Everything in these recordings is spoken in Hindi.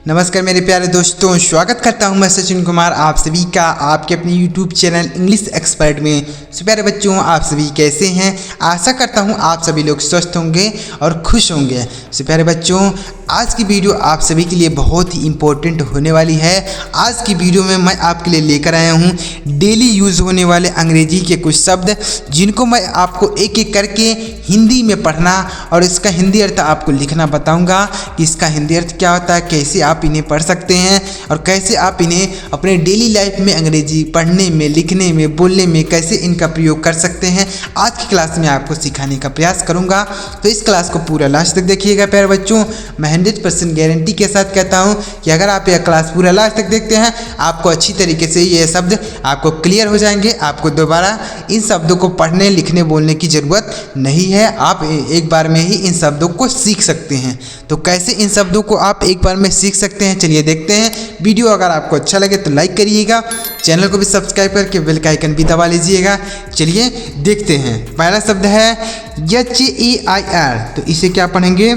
नमस्कार मेरे प्यारे दोस्तों, स्वागत करता हूं मैं सचिन कुमार आप सभी का आपके अपने YouTube चैनल इंग्लिश एक्सपर्ट में। सो प्यारे बच्चों, आप सभी कैसे हैं? आशा करता हूं आप सभी लोग स्वस्थ होंगे और खुश होंगे। सो प्यारे बच्चों, आज की वीडियो आप सभी के लिए बहुत ही इम्पोर्टेंट होने वाली है। आज की वीडियो में मैं आपके लिए लेकर आया हूँ डेली यूज़ होने वाले अंग्रेजी के कुछ शब्द, जिनको मैं आपको एक एक करके हिंदी में पढ़ना और इसका हिंदी अर्थ आपको लिखना बताऊंगा कि इसका हिंदी अर्थ क्या होता है, कैसे आप इन्हें पढ़ सकते हैं और कैसे आप इन्हें अपने डेली लाइफ में अंग्रेजी पढ़ने में, लिखने में, बोलने में कैसे इनका प्रयोग कर सकते हैं। आज की क्लास में आपको सिखाने का प्रयास करूंगा, तो इस क्लास को पूरा लास्ट तक देखिएगा प्यारे बच्चों। मैं 100% गारंटी के साथ कहता हूं कि अगर आप यह क्लास पूरा लास्ट तक देखते हैं, आपको अच्छी तरीके से ये शब्द आपको क्लियर हो जाएंगे। आपको दोबारा इन शब्दों को पढ़ने, लिखने, बोलने की ज़रूरत नहीं है। आप एक बार में ही इन शब्दों को सीख सकते हैं। तो कैसे इन शब्दों को आप एक बार में सीख सकते हैं, चलिए देखते हैं। वीडियो अगर आपको अच्छा लगे तो लाइक करिएगा, चैनल को भी सब्सक्राइब करके बेल का आइकन भी दबा लीजिएगा। चलिए देखते हैं। पहला शब्द है HAIR। तो इसे क्या पढ़ेंगे?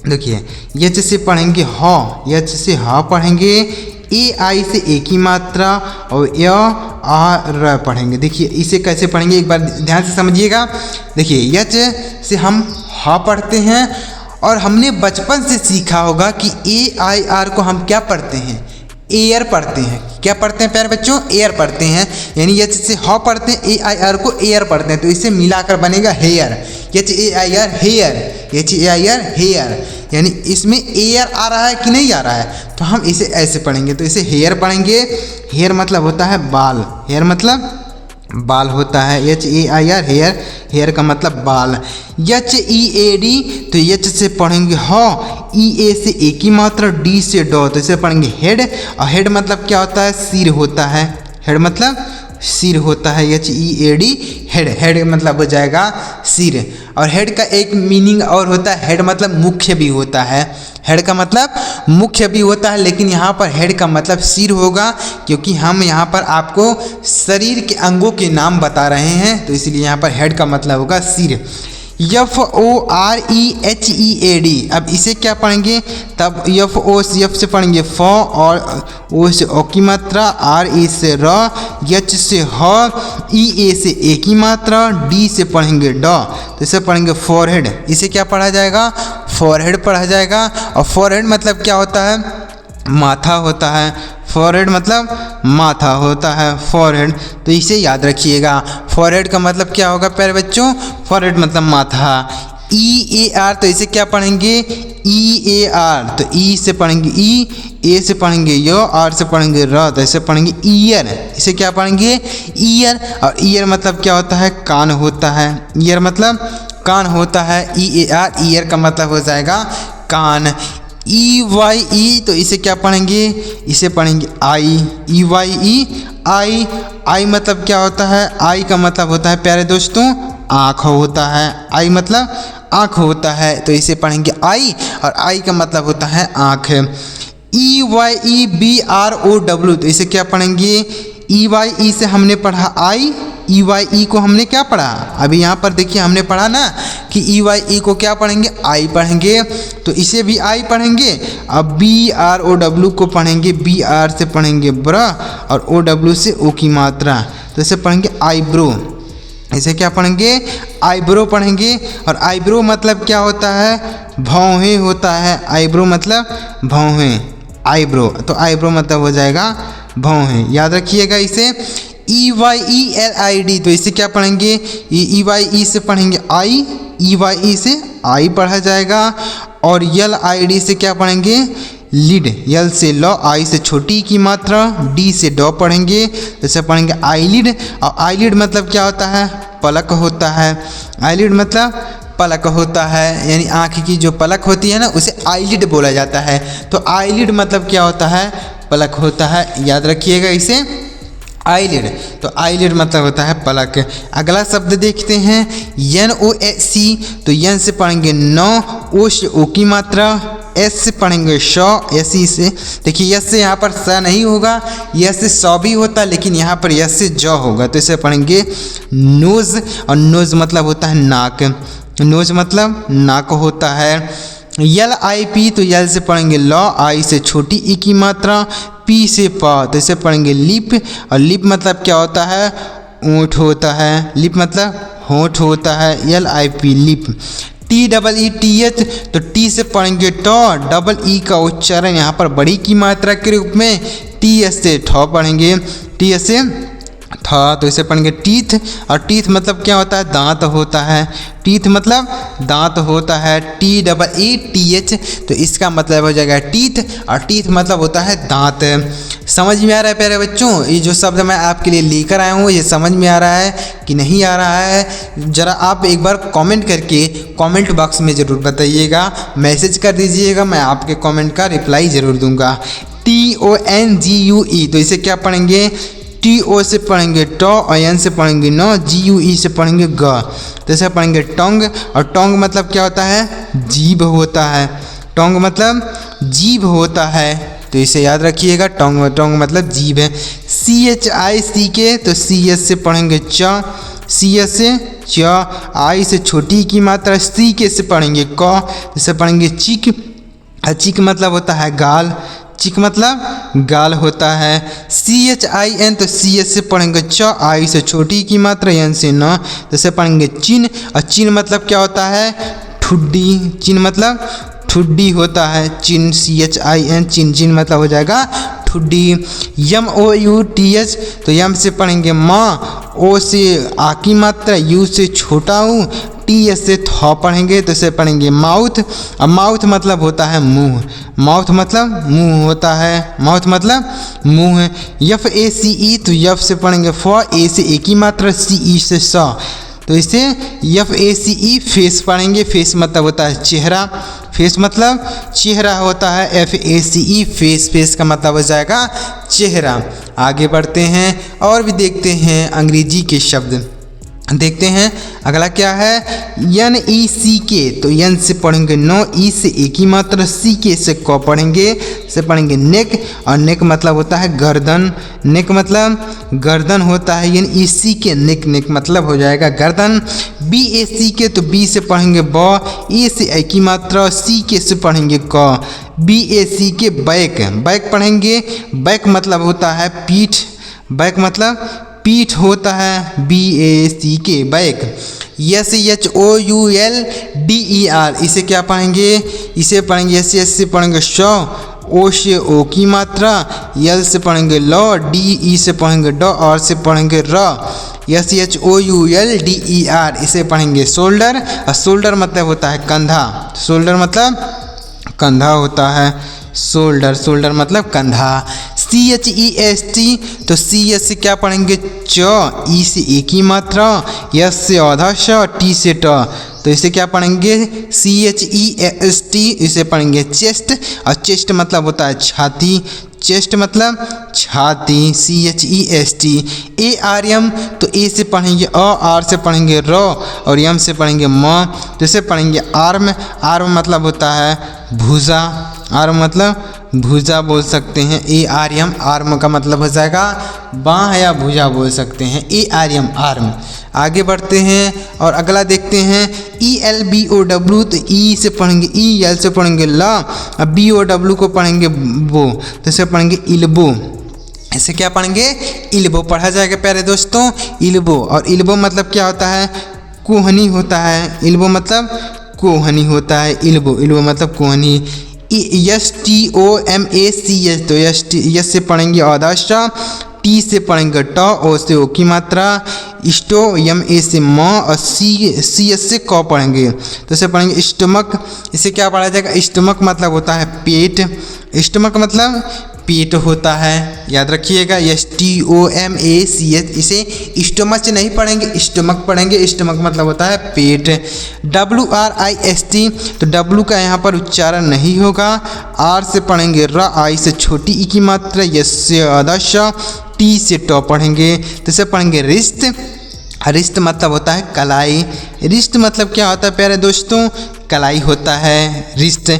देखिए, यच से पढ़ेंगे ह, यच से ह पढ़ेंगे, AI से एक ही मात्रा और य आ र पढ़ेंगे। देखिए इसे कैसे पढ़ेंगे, एक बार ध्यान से समझिएगा। देखिए यच से हम ह पढ़ते हैं और हमने बचपन से सीखा होगा कि AIR को हम क्या पढ़ते हैं? एयर पढ़ते हैं। क्या पढ़ते हैं प्यारे बच्चों? एयर पढ़ते हैं। यानी यच से ह पढ़ते हैं, AIR को एयर पढ़ते हैं। तो इसे मिलाकर बनेगा hair. HAIR hair, HAIR hair. यानी इसमें एयर आ रहा है कि नहीं आ रहा है, तो हम इसे ऐसे पढ़ेंगे। तो इसे हेयर पढ़ेंगे। हेयर मतलब होता है बाल, हेयर मतलब बाल होता है। HAIR हेयर, हेयर का मतलब बाल। HEAD, तो एच से पढ़ेंगे ह, EA से एक ही मात्रा, D से डॉ, तो इसे पढ़ेंगे हेड। और हेड मतलब क्या होता है? सिर होता है। हेड मतलब सिर होता है। HEAD हेड, हेड मतलब हो जाएगा सिर। और हेड का एक मीनिंग और होता है, हेड मतलब मुख्य भी होता है। हेड का मतलब मुख्य भी होता है, लेकिन यहाँ पर हेड का मतलब सिर होगा, क्योंकि हम यहाँ पर आपको शरीर के अंगों के नाम बता रहे हैं, तो इसलिए यहाँ पर हेड का मतलब होगा सिर। FOREHEAD। अब इसे क्या पढ़ेंगे? तब F से पढ़ेंगे फ, और O से ओ की मात्रा, RE से र, H से ह, EA से एक ही मात्रा, D से पढ़ेंगे ड, तो इसे पढ़ेंगे फॉरहेड। इसे क्या पढ़ा जाएगा? फॉरहेड पढ़ा जाएगा। और फॉरहेड मतलब क्या होता है? माथा होता है। फॉरहेड मतलब माथा होता है, फॉरहेड। तो इसे याद रखिएगा। फॉरहेड का मतलब क्या होगा प्यारे बच्चों? फॉरहेड मतलब माथा। EAR, तो इसे क्या पढ़ेंगे? EAR, तो E से पढ़ेंगे ई, A से पढ़ेंगे यो, R से पढ़ेंगे र, तो इसे पढ़ेंगे ईयर। इसे क्या पढ़ेंगे? ईयर। और ईयर मतलब क्या होता है? कान होता है। ईयर मतलब कान होता है। EAR, ईयर का मतलब हो जाएगा कान। EYE, तो इसे क्या पढ़ेंगे? इसे पढ़ेंगे आई। EYE आई। आई मतलब क्या होता है? आई का मतलब होता है प्यारे दोस्तों आँख होता है। आई मतलब आँख होता है, तो इसे पढ़ेंगे आई, और आई का मतलब होता है आँख। EYEBROW, तो इसे क्या पढ़ेंगे? EYE से हमने पढ़ा आई, EYE को हमने क्या पढ़ा? अभी यहाँ पर देखिए हमने पढ़ा ना कि EYE को क्या पढ़ेंगे? आई पढ़ेंगे, तो इसे भी आई पढ़ेंगे। अब BROW को पढ़ेंगे, BR से पढ़ेंगे ब्र, और OW से ओ की मात्रा, तो इसे पढ़ेंगे आईब्रो। इसे क्या पढ़ेंगे? आईब्रो पढ़ेंगे। और आईब्रो मतलब क्या होता है? भौहें होता है। आईब्रो मतलब भौहें, आईब्रो, तो आईब्रो मतलब हो जाएगा भौहें। याद रखिएगा इसे। EYELID, तो इसे क्या पढ़ेंगे? EYE से पढ़ेंगे आई, EYE से आई पढ़ा जाएगा। और LID से क्या पढ़ेंगे? लिड। यल से लॉ, आई से छोटी की मात्रा, D से डॉ पढ़ेंगे, जैसे पढ़ेंगे आईलिड। और आईलिड मतलब क्या होता है? पलक होता है। आईलिड मतलब पलक होता है, यानी आँख की जो पलक होती है ना, उसे आईलिड बोला जाता है। तो आईलिड मतलब क्या होता है? पलक होता है। याद रखिएगा इसे, आईलिड। तो आईलिड मतलब होता है पलक। अगला शब्द देखते हैं NOSC। तो यन से पढ़ेंगे नौ, ओ से ओ की मात्रा, एस से पढ़ेंगे श, एसी से। देखिए यस से यहाँ पर स नहीं होगा, यस से स भी होता, लेकिन यहाँ पर यस से ज होगा, तो इसे पढ़ेंगे नोज। और नोज मतलब होता है नाक। नोज मतलब नाक होता है। LIP तो यल से पढ़ेंगे लॉ, आई से छोटी ई की मात्रा, पी से प, तो इसे पढ़ेंगे लिप। और लिप मतलब क्या होता है? ऊँट होता है। लिप मतलब होंठ होता है। LIP lip. TEETH तो टी से पढ़ेंगे टॉ, डबल ई का उच्चारण यहाँ पर बड़ी की मात्रा के रूप में, TS से ठॉ पढ़ेंगे, TS से था, तो इसे पढ़ेंगे टीथ। और टीथ मतलब क्या होता है? दांत होता है। टीथ मतलब दांत होता है, TEETH, तो इसका मतलब हो जाएगा टीथ, और टीथ मतलब होता है दांत। समझ में आ रहा है प्यारे बच्चों? ये जो शब्द मैं आपके लिए लेकर आया हूँ, ये समझ में आ रहा है कि नहीं आ रहा है? ज़रा आप एक बार कमेंट करके कमेंट बॉक्स में ज़रूर बताइएगा, मैसेज कर दीजिएगा, मैं आपके कमेंट का रिप्लाई ज़रूर दूंगा। TONGUE तो इसे क्या पढ़ेंगे? TO से पढ़ेंगे टॉ, और एन से पढ़ेंगे नो, GUE से पढ़ेंगे ग, तो इसे पढ़ेंगे टोंग। और टोंग मतलब क्या होता है? जीभ होता है। टोंग मतलब जीभ होता है, तो इसे याद रखिएगा, टोंग टोंग मतलब जीभ है। CHICK तो CS से पढ़ेंगे च, CS से च, आई से छोटी की मात्रा, CK से पढ़ेंगे क, इसे पढ़ेंगे चिक। चिक मतलब होता है गाल, चिक मतलब गाल होता है। CHIN तो CS से पढ़ेंगे च, आई से छोटी की मात्रा, एन से न, तो इसे पढ़ेंगे चिन। और चिन मतलब क्या होता है? ठुड्डी। चिन मतलब ठुड्डी होता है, चिन, CHIN चिन। चिन मतलब हो जाएगा ठुड्डी। MOUTH तो यम से पढ़ेंगे माँ, ओ से आ की मात्रा, यू से छोटा हूँ, TS से थौ पढ़ेंगे, तो इसे पढ़ेंगे माउथ। और माउथ मतलब होता है मुंह। माउथ मतलब मुंह होता है, माउथ मतलब मुंह। FACE तो यफ से पढ़ेंगे फ, ए से एक ही मात्रा, CE से स, तो इसे FACE फेस पढ़ेंगे। फेस मतलब होता है चेहरा, फेस मतलब चेहरा होता है, FACE फेस। फेस का मतलब हो जाएगा चेहरा। आगे बढ़ते हैं और भी देखते हैं अंग्रेजी के शब्द। देखते हैं अगला क्या है? NECK तो एन से पढ़ेंगे नो, ई से एक ही मात्रा, CK से क पढ़ेंगे, से पढ़ेंगे नेक। और नेक मतलब होता है गर्दन। नेक मतलब गर्दन होता है, NECK नेक। नेक मतलब हो जाएगा गर्दन। BACK तो बी से पढ़ेंगे ब, ए से एक ही मात्रा, CK से पढ़ेंगे क, BACK बैक। बैक पढ़ेंगे, बैक मतलब होता है पीठ। बैक मतलब पीठ होता है, BACK बैक। SHOULDER इसे क्या पढ़ेंगे? इसे पढ़ेंगे SS से पढ़ेंगे श, ओ से ओ की मात्रा, यल से पढ़ेंगे लॉ, DE से पढ़ेंगे ड, और से पढ़ेंगे र। SHOULDER इसे पढ़ेंगे शोल्डर। और शोल्डर मतलब होता है कंधा। शोल्डर मतलब कंधा होता है, शोल्डर। शोल्डर मतलब कंधा। CHEST तो CS से क्या पढ़ेंगे च, ई से एक ही मात्रा, S से आधा श, T से ट, तो इसे क्या पढ़ेंगे? CHEST इसे पढ़ेंगे चेस्ट। और चेस्ट मतलब होता है छाती। चेस्ट मतलब छाती, CHEST। ARM तो ए से पढ़ेंगे अ, आर से पढ़ेंगे र, और एम से पढ़ेंगे म, तो इसे पढ़ेंगे आर्म। आर्म मतलब होता है भुजा। आर्म मतलब भुजा बोल सकते हैं। ARM आर्म का मतलब हो जाएगा बाँह या भुजा बोल सकते हैं, ARM आर्म। आगे बढ़ते हैं और अगला देखते हैं ELBOW तो ई से पढ़ेंगे ई, एल से पढ़ेंगे ला, अब BOW को पढ़ेंगे बो, तो इसे पढ़ेंगे इल्बो। इसे क्या पढ़ेंगे? इल्बो पढ़ा जाएगा प्यारे दोस्तों, इल्बो। और इल्बो मतलब क्या होता है? कोहनी होता है। इल्बो मतलब कोहनी होता है, इल्बो। इल्बो मतलब कोहनी। STOMACH तो यस से पढ़ेंगे औदाशा, टी से पढ़ेंगे ट, ओ से ओ की मात्रा, स्टो, MA से म, और CS से क पढ़ेंगे, तो इसे पढ़ेंगे स्टमक। इसे क्या पढ़ा जाएगा? स्टमक मतलब होता है पेट। स्टमक मतलब पेट होता है, याद रखिएगा। STOMACH इसे स्टमक से नहीं पढ़ेंगे, स्टमक पढ़ेंगे। स्टमक मतलब होता है पेट। WRIST तो W का यहाँ पर उच्चारण नहीं होगा, R से पढ़ेंगे र, आई से छोटी ई की मात्रा, यस से आधा श, टी से ट पढ़ेंगे, तो इसे पढ़ेंगे रिस्ट। रिस्ट मतलब होता है कलाई। रिस्ट मतलब क्या होता है प्यारे दोस्तों? कलाई होता है रिस्ट।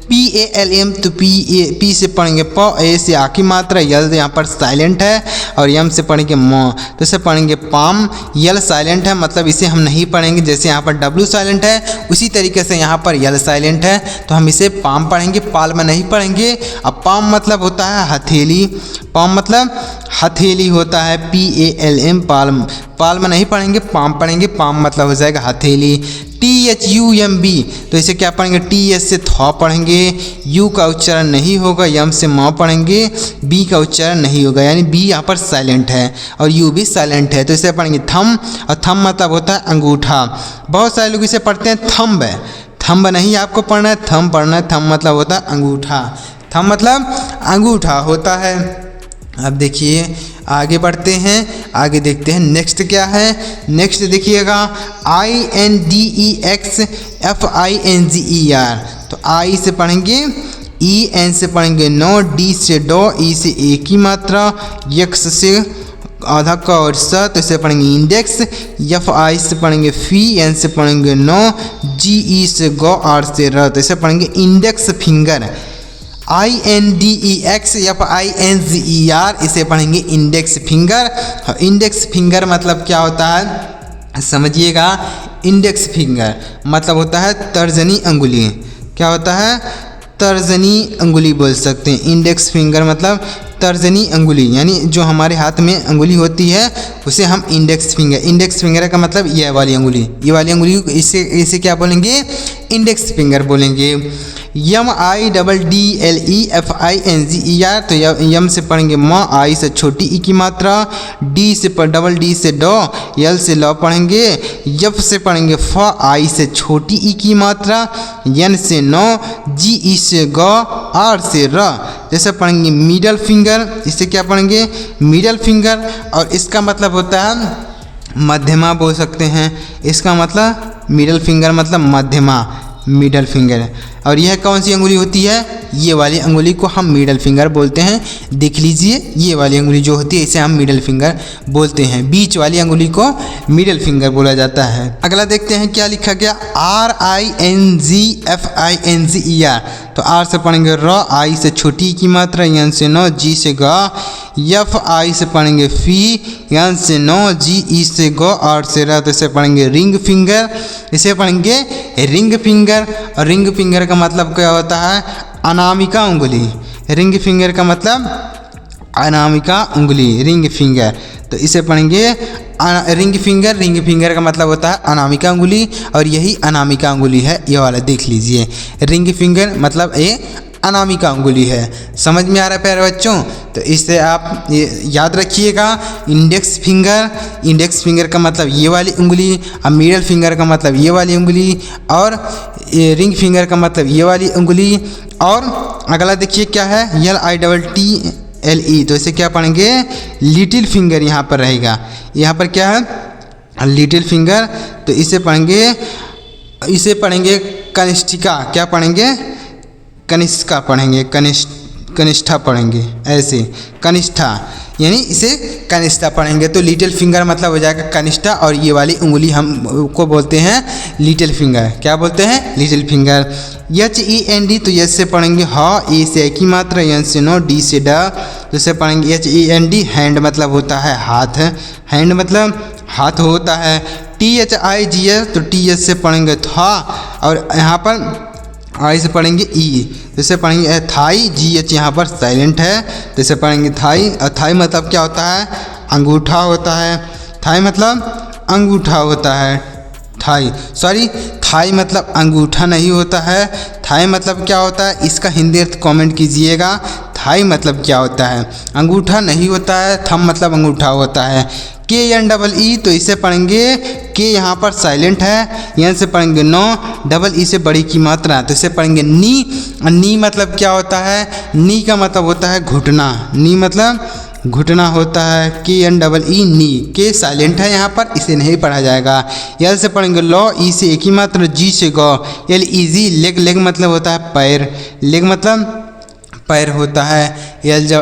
PALM तो पी से पढ़ेंगे प, ए से आ की मात्रा, यल यहाँ पर साइलेंट है और यम से पढ़ेंगे म, तो इसे पढ़ेंगे पाम। यल साइलेंट है मतलब इसे हम नहीं पढ़ेंगे, जैसे यहाँ पर W साइलेंट है उसी तरीके से यहाँ पर यल साइलेंट है तो हम इसे पाम पढ़ेंगे, पाल्म नहीं पढ़ेंगे। अब पाम मतलब होता है हथेली, पाम मतलब हथेली होता है, PALM पाल्म, पाल्म नहीं पढ़ेंगे पाम पढ़ेंगे, पाम मतलब हो जाएगा हथेली। THUMB तो इसे क्या पढ़ेंगे, TH से थौ पढ़ेंगे, U का उच्चारण नहीं होगा, यम से म पढ़ेंगे, B का उच्चारण नहीं होगा, यानी B यहाँ पर साइलेंट है और U भी साइलेंट है तो इसे पढ़ेंगे थम। और थम मतलब होता है अंगूठा, बहुत सारे लोग इसे पढ़ते हैं थंब है, थंब नहीं आपको पढ़ना है, थम पढ़ना है। थम मतलब होता है अंगूठा, थम मतलब अंगूठा होता है। अब देखिए आगे बढ़ते हैं, आगे देखते हैं नेक्स्ट क्या है। नेक्स्ट देखिएगा INDEXFINGER तो आई से पढ़ेंगे EN से पढ़ेंगे नो, D से डो, E से ए की मात्रा, X से आधा का और स तो इसे पढ़ेंगे इंडेक्स। FI से पढ़ेंगे फी, N से पढ़ेंगे नो, GE से गो, R से र तो इसे पढ़ेंगे इंडेक्स फिंगर। INDEXFINGER इसे पढ़ेंगे इंडेक्स फिंगर। इंडेक्स फिंगर मतलब क्या होता है समझिएगा, इंडेक्स फिंगर मतलब होता है तर्जनी अंगुली, क्या होता है तर्जनी अंगुली बोल सकते हैं। इंडेक्स फिंगर मतलब तर्जनी अंगुली, यानी जो हमारे हाथ में अंगुली होती है उसे हम इंडेक्स फिंगर, इंडेक्स फिंगर का मतलब ये वाली अंगुली, ये वाली अंगुली इसे क्या बोलेंगे इंडेक्स फिंगर बोलेंगे। MIDDLEFINGER तो यम से पढ़ेंगे म, आई से छोटी ई की मात्रा, D से डबल D से डो, यल से ल पढ़ेंगे, यफ से पढ़ेंगे फ, आई से छोटी ई की मात्रा, N से नो, GE से ग, R से र जैसे पढ़ेंगे मिडल फिंगर, इसे क्या पढ़ेंगे मिडल फिंगर। और इसका मतलब होता है मध्यमा बोल सकते हैं, इसका मतलब मिडल फिंगर मतलब मध्यमा, मिडल फिंगर। और यह कौन सी अंगुली होती है, ये वाली अंगुली को हम मिडल फिंगर बोलते हैं। देख लीजिए ये वाली अंगुली जो होती है इसे हम मिडल फिंगर बोलते हैं, बीच वाली अंगुली को मिडल फिंगर बोला जाता है। अगला देखते हैं क्या लिखा गया, RINGFINGER तो R से पढ़ेंगे र, आई से छोटी की मात्रा, N से नो, G से ग, FI से पढ़ेंगे फी, N से नो, GE से गो, R से र तो इसे पढ़ेंगे रिंग फिंगर, इसे पढ़ेंगे रिंग फिंगर। और रिंग फिंगर का मतलब क्या होता है अनामिका उंगली, रिंग फिंगर का मतलब अनामिका उंगली, रिंग फिंगर तो इसे पढ़ेंगे रिंग फिंगर। रिंग फिंगर का मतलब होता है अनामिका उंगली और यही अनामिका उंगली है, ये वाला देख लीजिए, रिंग फिंगर मतलब ये अनामिका उंगली है। समझ में आ रहा है प्यारे बच्चों, तो इससे आप ये याद रखिएगा इंडेक्स फिंगर, इंडेक्स फिंगर का मतलब ये वाली उंगली, और मिडल फिंगर का मतलब ये वाली उंगली, और रिंग फिंगर का मतलब ये वाली उंगली। और अगला देखिए क्या है LITTLE तो इसे क्या पढ़ेंगे लिटिल फिंगर, यहाँ पर रहेगा, यहाँ पर क्या है लिटिल फिंगर तो इसे पढ़ेंगे कनिष्ठिका, क्या पढ़ेंगे कनिष्ठा पढ़ेंगे, कनिष्ठा पढ़ेंगे, ऐसे कनिष्ठा यानी इसे कनिष्ठा पढ़ेंगे। तो लिटिल फिंगर मतलब हो जाएगा कनिष्ठा और ये वाली उंगली हम को बोलते हैं लिटिल फिंगर, क्या बोलते हैं लिटिल फिंगर। HEND तो यस से पढ़ेंगे ह, ए से की मात्रा, N से नो, D से ड तो इसे पढ़ेंगे HEND। हैंड मतलब होता है हाथ, हैंड मतलब हाथ होता है। THIGS तो TS से पढ़ेंगे था और यहाँ पर आई से पढ़ेंगे ई तो इसे पढ़ेंगे थाई, GH यहाँ पर साइलेंट है तो इसे पढ़ेंगे थाई। और थाई मतलब क्या होता है अंगूठा होता है, थाई मतलब अंगूठा होता है, थाई मतलब अंगूठा नहीं होता है, थाई मतलब क्या होता है इसका हिंदी अर्थ कमेंट कीजिएगा। थाई मतलब क्या होता है अंगूठा नहीं होता है, थंब मतलब अंगूठा होता है। KNEE तो इसे पढ़ेंगे, के यहाँ पर साइलेंट है, N से पढ़ेंगे नो, डबल ई से बड़ी की मात्रा तो इसे पढ़ेंगे नी। नी मतलब क्या होता है, नी का मतलब होता है घुटना, नी मतलब घुटना होता है। KNEE नी, के साइलेंट है यहाँ पर इसे नहीं पढ़ा जाएगा। L से पढ़ेंगे लो, ई से एक ही मात्रा, G से गो, LEG लेग, लेग मतलब होता है पैर, लेग मतलब पैर होता है। LEG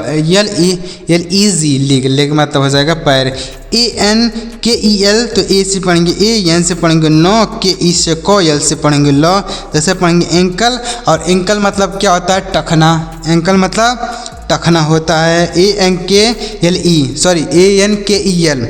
लेग, लेग मतलब हो जाएगा पैर। ANKEL, तो ए से पढ़ेंगे ए, एन से पढ़ेंगे नो, के ई से को, यल से पढ़ेंगे लो। जैसे पढ़ेंगे एंकल, और एंकल मतलब क्या होता है, टखना। एंकल मतलब टखना होता है। ANKEL, sorry ANKEL।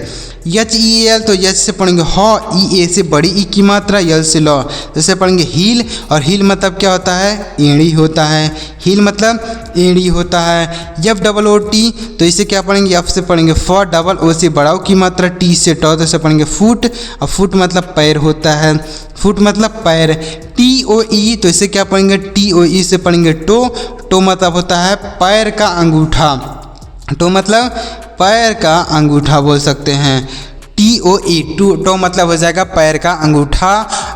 HEL, तो एच से पढ़ेंगे हॉ, ई ए से बड़ी ई की मात्रा, यल से लॉ। जैसे पढ़ेंगे हील, और हील मतलब क्या होता है, एड़ी होता है। हील मतलब एड़ी होता है। FOOT, तो इसे क्या पढ़ेंगे, एफ से पढ़ेंगे फॉर, डबल ओ से बड़ा ओ की मात्रा, टी से टॉ, तो इसे पढ़ेंगे फुट, और फुट मतलब पैर होता है। फुट मतलब पैर। TOE, तो इसे क्या पढ़ेंगे, TOE से पढ़ेंगे टो। टो मतलब होता है पैर का अंगूठा। टो मतलब पैर का अंगूठा बोल सकते हैं। TOE, टो मतलब हो जाएगा पैर का अंगूठा।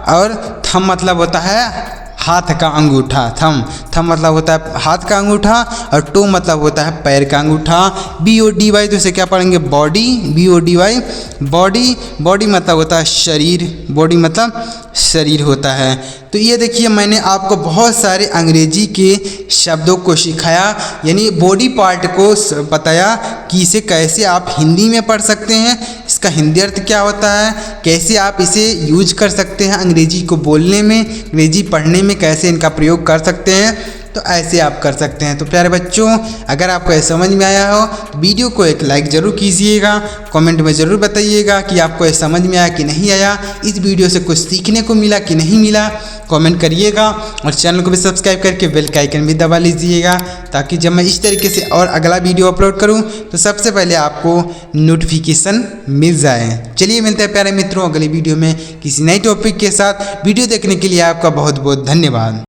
और थम मतलब होता है हाथ का अंगूठा। थम मतलब होता है हाथ का अंगूठा, और टो मतलब होता है पैर का अंगूठा। BODY, तो इसे क्या पढ़ेंगे, बॉडी। BODY, body. बॉडी मतलब होता है शरीर। बॉडी मतलब शरीर होता है। तो ये देखिए, मैंने आपको बहुत सारे अंग्रेजी के शब्दों को सिखाया, यानी बॉडी पार्ट को बताया कि इसे कैसे आप हिंदी में पढ़ सकते हैं, इसका हिंदी अर्थ क्या होता है, कैसे आप इसे यूज कर सकते हैं अंग्रेजी को बोलने में, अंग्रेजी पढ़ने में कैसे इनका प्रयोग कर सकते हैं, तो ऐसे आप कर सकते हैं। तो प्यारे बच्चों, अगर आपको ये समझ में आया हो तो वीडियो को एक लाइक ज़रूर कीजिएगा, कमेंट में ज़रूर बताइएगा कि आपको ये समझ में आया कि नहीं आया, इस वीडियो से कुछ सीखने को मिला कि नहीं मिला, कमेंट करिएगा। और चैनल को भी सब्सक्राइब करके बेल का आइकन भी दबा लीजिएगा, ताकि जब मैं इस तरीके से और अगला वीडियो अपलोड करूँ तो सबसे पहले आपको नोटिफिकेशन मिल जाए। चलिए मिलते हैं प्यारे मित्रों अगली वीडियो में किसी नई टॉपिक के साथ। वीडियो देखने के लिए आपका बहुत बहुत धन्यवाद।